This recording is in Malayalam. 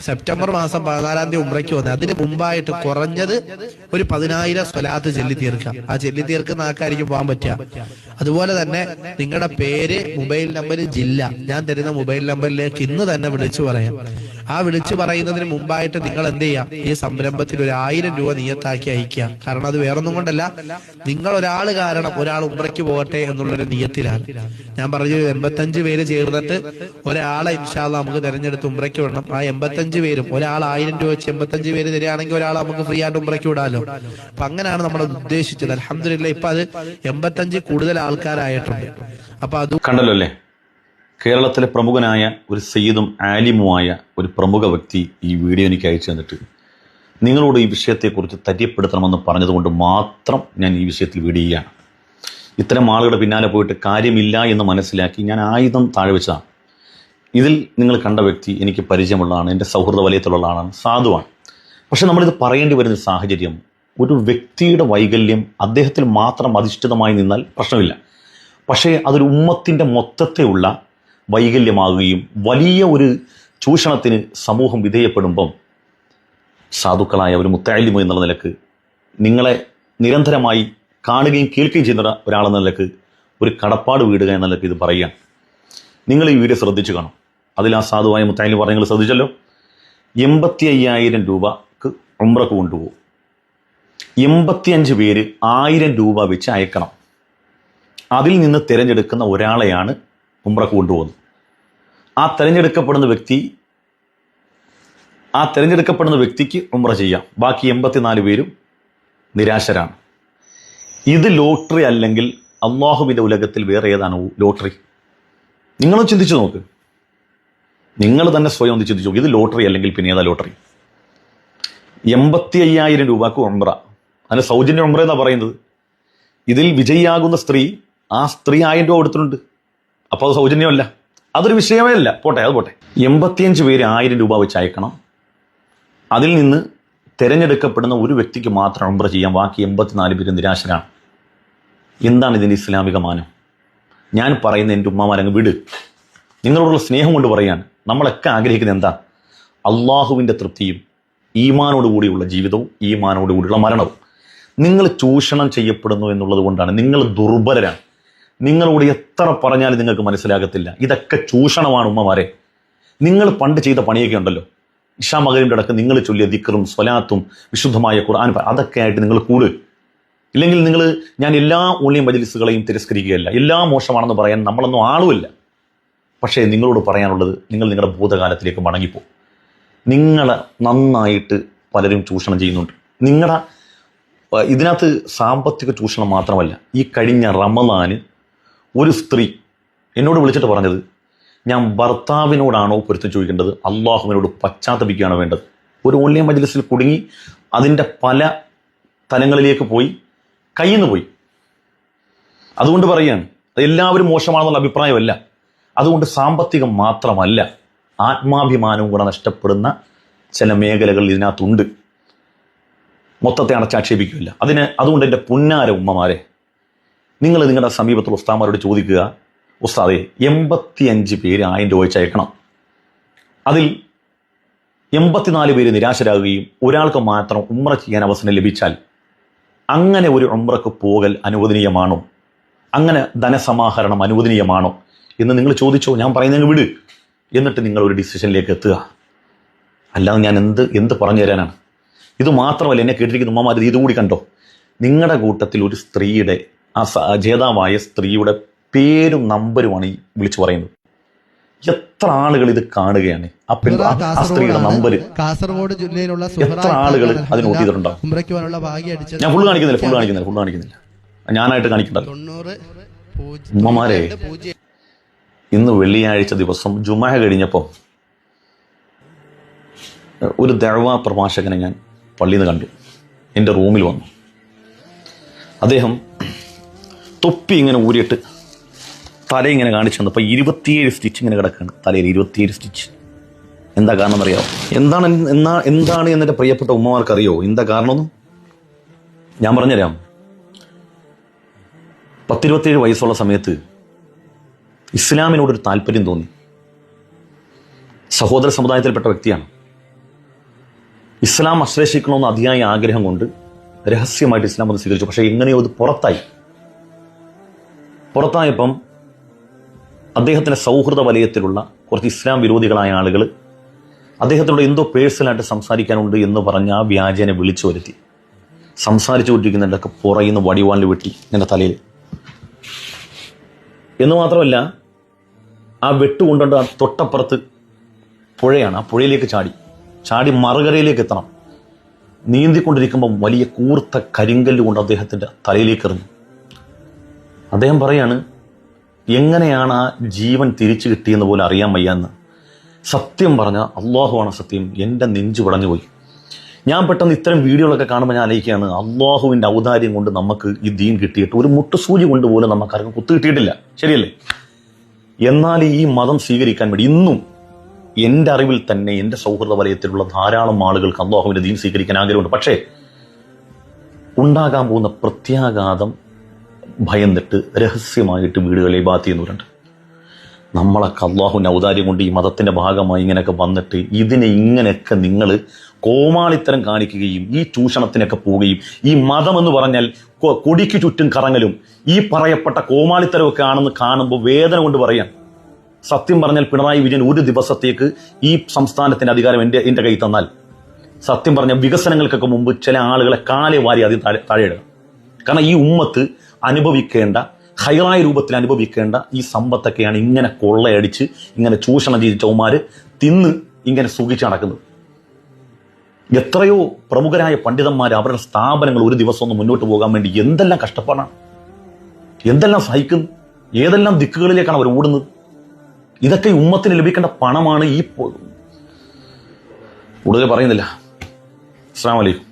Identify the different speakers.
Speaker 1: സെപ്റ്റംബർ മാസം 14-ാം തീയതി ഉംറയ്ക്ക് വന്നത്, അതിന് മുമ്പായിട്ട് കുറഞ്ഞത് ഒരു 10,000 സ്വലാത്ത് ചൊല്ലി തീർക്കാം. ആ ചൊല്ലി തീർക്കുന്ന ആൾക്കാർക്ക് പോകാൻ പറ്റുക. അതുപോലെ തന്നെ നിങ്ങളുടെ പേര്, മൊബൈൽ നമ്പർ, ജില്ല ഞാൻ തരുന്ന മൊബൈൽ നമ്പറിലേക്ക് ഇന്ന് തന്നെ വിളിച്ചു പറയാം. ആ വിളിച്ചു പറയുന്നതിന് മുമ്പായിട്ട് നിങ്ങൾ എന്ത് ചെയ്യാം, ഈ സംരംഭത്തിൽ ഒരു 1000 രൂപ നിയത്താക്കി അയക്കുക. കാരണം അത് വേറൊന്നും കൊണ്ടല്ല, നിങ്ങൾ ഒരാൾ കാരണം ഒരാൾ ഉംറയ്ക്ക് പോകട്ടെ എന്നുള്ളൊരു നിയത്തിലാണ്. ഞാൻ പറഞ്ഞു 85 പേര് ചേർന്നിട്ട് ഒരാളെ ഇൻഷാ അല്ലാഹ് നമുക്ക് തെരഞ്ഞെടുത്ത് ഉംറയ്ക്ക് വിടണം. ആ 85 പേരും ഒരാൾ 1000 രൂപ വെച്ച് 85 പേര് തരികയാണെങ്കിൽ ഒരാളെ നമുക്ക് ഫ്രീ ആയിട്ട് ഉംറയ്ക്ക് വിടാമല്ലോ. അപ്പൊ അങ്ങനെയാണ് നമ്മൾ ഉദ്ദേശിച്ചത്. അൽഹംദുലില്ലാഹ് ഇപ്പൊ അത് 85 കൂടുതൽ ആൾക്കാരായിട്ടുണ്ട്. അപ്പൊ അത്
Speaker 2: കണ്ടല്ലോ അല്ലേ, കേരളത്തിലെ പ്രമുഖനായ ഒരു സയ്യിദും ആലിമുമായ ഒരു പ്രമുഖ വ്യക്തി ഈ വീഡിയോ എനിക്ക് അയച്ചു തന്നിട്ട് നിങ്ങളോട് ഈ വിഷയത്തെക്കുറിച്ച് തെര്യപ്പെടുത്തണമെന്ന് പറഞ്ഞതുകൊണ്ട് മാത്രം ഞാൻ ഈ വിഷയത്തിൽ വീഡിയോ ചെയ്യുകയാണ്. ഇത്തരം ആളുകളുടെ പിന്നാലെ പോയിട്ട് കാര്യമില്ല എന്ന് മനസ്സിലാക്കി ഞാൻ ആയുധം താഴെ വെച്ചതാണ്. ഇതിൽ നിങ്ങൾ കണ്ട വ്യക്തി എനിക്ക് പരിചയമുള്ളതാണ്, എൻ്റെ സൗഹൃദ വലയത്തിലുള്ള ആളാണ്, സാധുവാണ്. പക്ഷെ നമ്മളിത് പറയേണ്ടി വരുന്ന സാഹചര്യം, ഒരു വ്യക്തിയുടെ വൈകല്യം അദ്ദേഹത്തിൽ മാത്രം അധിഷ്ഠിതമായി നിന്നാൽ പ്രശ്നമില്ല. പക്ഷേ അതൊരു ഉമ്മത്തിൻ്റെ മൊത്തത്തെയുള്ള വൈകല്യമാകുകയും വലിയ ഒരു ചൂഷണത്തിന് സമൂഹം വിധേയപ്പെടുമ്പം സാധുക്കളായ ഒരു മുത്തഅല്ലിം എന്നുള്ള നിലക്ക്, നിങ്ങളെ നിരന്തരമായി കാണുകയും കേൾക്കുകയും ചെയ്യുന്ന ഒരാളെന്ന നിലക്ക് ഒരു കടപ്പാട് വീടുക എന്ന നിലക്ക് ഇത് പറയുകയാണ്. നിങ്ങൾ ഈ വീഡിയോ ശ്രദ്ധിച്ചു കാണും. അതിൽ ആ സാധുവായ മുത്തഅല്ലിം പറഞ്ഞ് നിങ്ങൾ ശ്രദ്ധിച്ചല്ലോ, 85,000 രൂപക്ക് ഉംറക്ക് കൊണ്ടുപോകും. 85 പേര് 1000 രൂപ വെച്ച് അയക്കണം. അതിൽ നിന്ന് തിരഞ്ഞെടുക്കുന്ന ഒരാളെയാണ് ഉംറക്ക് കൊണ്ടുപോകുന്നത്. ആ തിരഞ്ഞെടുക്കപ്പെടുന്ന വ്യക്തിക്ക് ഉംറ ചെയ്യാം. ബാക്കി 84 പേരും നിരാശരാണ്. ഇത് ലോട്ടറി അല്ലെങ്കിൽ അള്ളാഹുവിൻ്റെ ഉലകത്തിൽ വേറെ ഏതാണ് ലോട്ടറി? നിങ്ങളും ചിന്തിച്ചു നോക്ക്. നിങ്ങൾ തന്നെ സ്വയം ഒന്ന് ചിന്തിച്ചു നോക്ക്. ഇത് ലോട്ടറി അല്ലെങ്കിൽ പിന്നെ ഏതാ ലോട്ടറി? 85,000 രൂപക്ക് ഉംറ, അതിന് സൗജന്യ ഉംറ എന്നാണ് പറയുന്നത്. ഇതിൽ വിജയിയാകുന്ന സ്ത്രീ, ആ സ്ത്രീ 1000 രൂപ കൊടുത്തിട്ടുണ്ട്. അപ്പോൾ അത് സൗജന്യമല്ല, അതൊരു വിഷയമേ അല്ല. പോട്ടെ, അത് പോട്ടെ. 85 പേര് 1000 രൂപ വെച്ച് അയക്കണം. അതിൽ നിന്ന് തിരഞ്ഞെടുക്കപ്പെടുന്ന ഒരു വ്യക്തിക്ക് മാത്രം ഉംറ ചെയ്യാം. ബാക്കി 84 പേര് നിരാശരാണ്. എന്താണ് ഇതിൻ്റെ ഇസ്ലാമിക മാനം? ഞാൻ പറയുന്ന എൻ്റെ ഉമ്മമാരങ്ങ് വിട്. നിങ്ങളോടുള്ള സ്നേഹം കൊണ്ട് പറയാണ്, നമ്മളൊക്കെ ആഗ്രഹിക്കുന്നത് എന്താ? അള്ളാഹുവിൻ്റെ തൃപ്തിയും ഈമാനോടുകൂടിയുള്ള ജീവിതവും ഈമാനോടുകൂടിയുള്ള മരണവും. നിങ്ങൾ ചൂഷണം ചെയ്യപ്പെടുന്നു എന്നുള്ളത് കൊണ്ടാണ്. നിങ്ങൾ ദുർബലരാണ്. നിങ്ങളോട് എത്ര പറഞ്ഞാലും നിങ്ങൾക്ക് മനസ്സിലാകത്തില്ല. ഇതൊക്കെ ചൂഷണമാണ് ഉമ്മമാരെ. നിങ്ങൾ പണ്ട് ചെയ്ത പണിയൊക്കെ ഉണ്ടല്ലോ, ഇശാ മഗ്‌രിബിന്റെ അടക്കം നിങ്ങൾ ചൊല്ലിയ ദിക്റും സ്വലാത്തും വിശുദ്ധമായ ഖുർആൻ, അതൊക്കെ ആയിട്ട് നിങ്ങൾ കൂട്. ഇല്ലെങ്കിൽ ഞാൻ എല്ലാ ഓൺലൈൻ മജ്‌ലിസുകളെയും തിരസ്കരിക്കുകയല്ല, എല്ലാം മോശമാണെന്ന് പറയാൻ നമ്മളൊന്നും ആളുമില്ല. പക്ഷേ നിങ്ങളോട് പറയാനുള്ളത്, നിങ്ങൾ നിങ്ങളുടെ ഭൂതകാലത്തിലേക്ക് മടങ്ങിപ്പോ. നിങ്ങളെ നന്നായിട്ട് പലരും ചൂഷണം ചെയ്യുന്നുണ്ട്. ഇതിനകത്ത് സാമ്പത്തിക ചൂഷണം മാത്രമല്ല. ഈ കഴിഞ്ഞ റമദാന് ഒരു സ്ത്രീ എന്നോട് വിളിച്ചിട്ട് പറഞ്ഞത്, ഞാൻ ഭർത്താവിനോടാണോ പൊരുത്തം ചോദിക്കേണ്ടത്, അള്ളാഹുവിനോട് പശ്ചാത്തപിക്കുകയാണോ വേണ്ടത്? ഒരു ഓൺലൈൻ മജ്‌ലിസിൽ കുടുങ്ങി അതിൻ്റെ പല തലങ്ങളിലേക്ക് പോയി, കയ്യിൽ നിന്ന് പോയി. അതുകൊണ്ട് പറയുകയാണ്, എല്ലാവരും മോശമാണെന്നുള്ള അഭിപ്രായമല്ല. അതുകൊണ്ട് സാമ്പത്തികം മാത്രമല്ല, ആത്മാഭിമാനവും കൂടെ നഷ്ടപ്പെടുന്ന ചില മേഖലകൾ ഇതിനകത്തുണ്ട്. മൊത്തത്തെ അടച്ചാക്ഷേപിക്കില്ല. അതുകൊണ്ട് എൻ്റെ പുന്നാര ഉമ്മമാരെ, നിങ്ങൾ നിങ്ങളുടെ സമീപത്തുള്ള ഉസ്താദന്മാരോട് ചോദിക്കുക, ഉസ്താദേ 85 പേര് 1000 രൂപ വെച്ച് അയക്കണം. അതിൽ 84 പേര് നിരാശരാകുകയും ഒരാൾക്ക് മാത്രം ഉംറ ചെയ്യാൻ അവസരം ലഭിച്ചാൽ അങ്ങനെ ഒരു ഉംറക്ക് പോകൽ അനുവദനീയമാണോ? അങ്ങനെ ധനസമാഹരണം അനുവദനീയമാണോ എന്ന് നിങ്ങൾ ചോദിച്ചോ. ഞാൻ പറയുന്നതിന് വിട്. എന്നിട്ട് നിങ്ങൾ ഒരു ഡിസിഷനിലേക്ക് എത്തുക. അല്ലാതെ ഞാൻ എന്ത് പറഞ്ഞു തരാനാണ്? ഇത് മാത്രമല്ല, എന്നെ കേട്ടിരിക്കുന്ന ഉമ്മമാർ ഇതുകൂടി കണ്ടോ. നിങ്ങളുടെ കൂട്ടത്തിൽ ഒരു സ്ത്രീയുടെ, ആ ജേതാവായ സ്ത്രീയുടെ പേരും നമ്പരുമാണ് ഈ വിളിച്ചു പറയുന്നത്. എത്ര ആളുകൾ ഇത് കാണുകയാണ്? ആ സ്ത്രീയുടെ നമ്പർ
Speaker 1: കാസർഗോഡ് ജില്ലയിലുള്ള
Speaker 2: എത്ര ആളുകൾ അതിന് നോട്ട് ചെയ്തിട്ടുണ്ടാവും? ഞാൻ ഫുള്ള് കാണിക്കുന്നില്ല. ഞാനായിട്ട് കാണിക്കണ്ടല്ലോ. ഉമ്മമാരെ, ഇന്ന് വെള്ളിയാഴ്ച ദിവസം ജുമഅ കഴിഞ്ഞപ്പോൾ ഒരു ദഅ്വ പ്രഭാഷകനെ ഞാൻ പള്ളിയിൽ നിന്ന് കണ്ടു. എൻ്റെ റൂമിൽ വന്നു. അദ്ദേഹം തൊപ്പി ഇങ്ങനെ ഊരിയിട്ട് തല ഇങ്ങനെ കാണിച്ചു തന്നപ്പോൾ 27 സ്റ്റിച്ച് ഇങ്ങനെ കിടക്കുകയാണ്. തലയിൽ 27 സ്റ്റിച്ച്. എന്താ കാരണം അറിയാമോ? എന്താണ് എന്നെ പ്രിയപ്പെട്ട ഉമ്മമാർക്കറിയോ എന്താ കാരണമെന്നും? ഞാൻ പറഞ്ഞുതരാം. 10-27 വയസ്സുള്ള സമയത്ത് ഇസ്ലാമിനോടൊരു താല്പര്യം തോന്നി. സഹോദര സമുദായത്തിൽപ്പെട്ട വ്യക്തിയാണ്. ഇസ്ലാം ആശ്ലേഷിക്കണമെന്ന് അതിയായ ആഗ്രഹം കൊണ്ട് രഹസ്യമായിട്ട് ഇസ്ലാം മതം സ്വീകരിച്ചു. പക്ഷേ എങ്ങനെയോ അത് പുറത്തായപ്പം അദ്ദേഹത്തിൻ്റെ സൗഹൃദ വലയത്തിലുള്ള കുറച്ച് ഇസ്ലാം വിരോധികളായ ആളുകൾ അദ്ദേഹത്തിനോട് എന്തോ പേഴ്സണലായിട്ട് സംസാരിക്കാനുണ്ട് എന്ന് പറഞ്ഞ് ആ വ്യാജനെ വിളിച്ചു വരുത്തി. സംസാരിച്ചു കൊണ്ടിരിക്കുന്നുണ്ടൊക്കെ പുറയുന്ന വടിവാളിൽ വെട്ടി എൻ്റെ തലയിൽ. എന്ന് മാത്രമല്ല, ആ വെട്ടുകൊണ്ടുകൊണ്ട് ആ തൊട്ടപ്പുറത്ത് പുഴയാണ്, ആ പുഴയിലേക്ക് ചാടി മറുകരയിലേക്ക് എത്തണം. നീന്തിക്കൊണ്ടിരിക്കുമ്പം വലിയ കൂർത്ത കരിങ്കല്ല് കൊണ്ട് അദ്ദേഹത്തിൻ്റെ തലയിലേക്ക് എറിഞ്ഞു. അദ്ദേഹം പറയാണ്, എങ്ങനെയാണ് ആ ജീവൻ തിരിച്ചു കിട്ടിയെന്ന് പോലും അറിയാൻ വയ്യാന്ന്. സത്യം പറഞ്ഞ അള്ളാഹുവാണ് സത്യം, എൻ്റെ നെഞ്ചു പടഞ്ഞുപോയി. ഞാൻ പെട്ടെന്ന് ഇത്തരം വീഡിയോകളൊക്കെ കാണുമ്പോൾ ഞാൻ ആലോചിക്കുകയാണ്, അള്ളാഹുവിൻ്റെ ഔദാര്യം കൊണ്ട് നമുക്ക് ഈ ദീൻ കിട്ടിയിട്ട് ഒരു മുട്ടുസൂചി കൊണ്ട് പോലും നമുക്കാർക്കും കുത്തു കിട്ടിയിട്ടില്ല, ശരിയല്ലേ? എന്നാൽ ഈ മതം സ്വീകരിക്കാൻ വേണ്ടി ഇന്നും എൻ്റെ അറിവിൽ തന്നെ എൻ്റെ സൗഹൃദ വലയത്തിലുള്ള ധാരാളം ആളുകൾക്ക് അള്ളാഹുവിൻ്റെ ദീൻ സ്വീകരിക്കാൻ ആഗ്രഹമുണ്ട്. പക്ഷേ ഉണ്ടാകാൻ പോകുന്ന പ്രത്യാഘാതം ഭയന്നിട്ട് രഹസ്യമായിട്ട് വീടുകളിൽ ഇബാദത്ത് ചെയ്യുന്നവരുണ്ട്. നമ്മളൊക്കെ അള്ളാഹുവിൻ്റെ ഔദാര്യം കൊണ്ട് ഈ മതത്തിൻ്റെ ഭാഗമായി ഇങ്ങനെയൊക്കെ വന്നിട്ട് ഇതിനെ ഇങ്ങനെയൊക്കെ നിങ്ങൾ കോമാളിത്തരം കാണിക്കുകയും ഈ ചൂഷണത്തിനൊക്കെ പോവുകയും, ഈ മതം എന്ന് പറഞ്ഞാൽ കൊടിക്ക് ചുറ്റും കറങ്ങലും ഈ പറയപ്പെട്ട കോമാളിത്തരമൊക്കെ ആണെന്ന് കാണുമ്പോൾ വേദന കൊണ്ട് പറയാം. സത്യം പറഞ്ഞാൽ പിണറായി വിജയൻ ഒരു ദിവസത്തേക്ക് ഈ സംസ്ഥാനത്തിൻ്റെ അധികാരം എൻ്റെ കയ്യിൽ തന്നാൽ, സത്യം പറഞ്ഞാൽ വികസനങ്ങൾക്കൊക്കെ മുമ്പ് ചില ആളുകളെ കാലെ വാരി അതിൽ താഴെയിടുക. കാരണം ഈ ഉമ്മത്ത് അനുഭവിക്കേണ്ട, ഹൈറായ രൂപത്തിൽ അനുഭവിക്കേണ്ട ഈ സമ്പത്തൊക്കെയാണ് ഇങ്ങനെ കൊള്ളയടിച്ച് ഇങ്ങനെ ചൂഷണം ചെയ്ത് ചൗമാര് തിന്ന് ഇങ്ങനെ സുഖിച്ച് നടക്കുന്നത്. എത്രയോ പ്രമുഖരായ പണ്ഡിതന്മാർ അവരുടെ സ്ഥാപനങ്ങൾ ഒരു ദിവസം ഒന്ന് മുന്നോട്ട് പോകാൻ വേണ്ടി എന്തെല്ലാം കഷ്ടപ്പാടാണ്, എന്തെല്ലാം സഹിക്കുന്നു, ഏതെല്ലാം ദിക്കുകളിലേക്കാണ് അവർ ഓടുന്നത്. ഇതൊക്കെ ഈ ഉമ്മത്തിന് ലഭിക്കേണ്ട പണമാണ്. കൂടുതൽ പറയുന്നില്ല. അസ്സലാമു അലൈക്കും.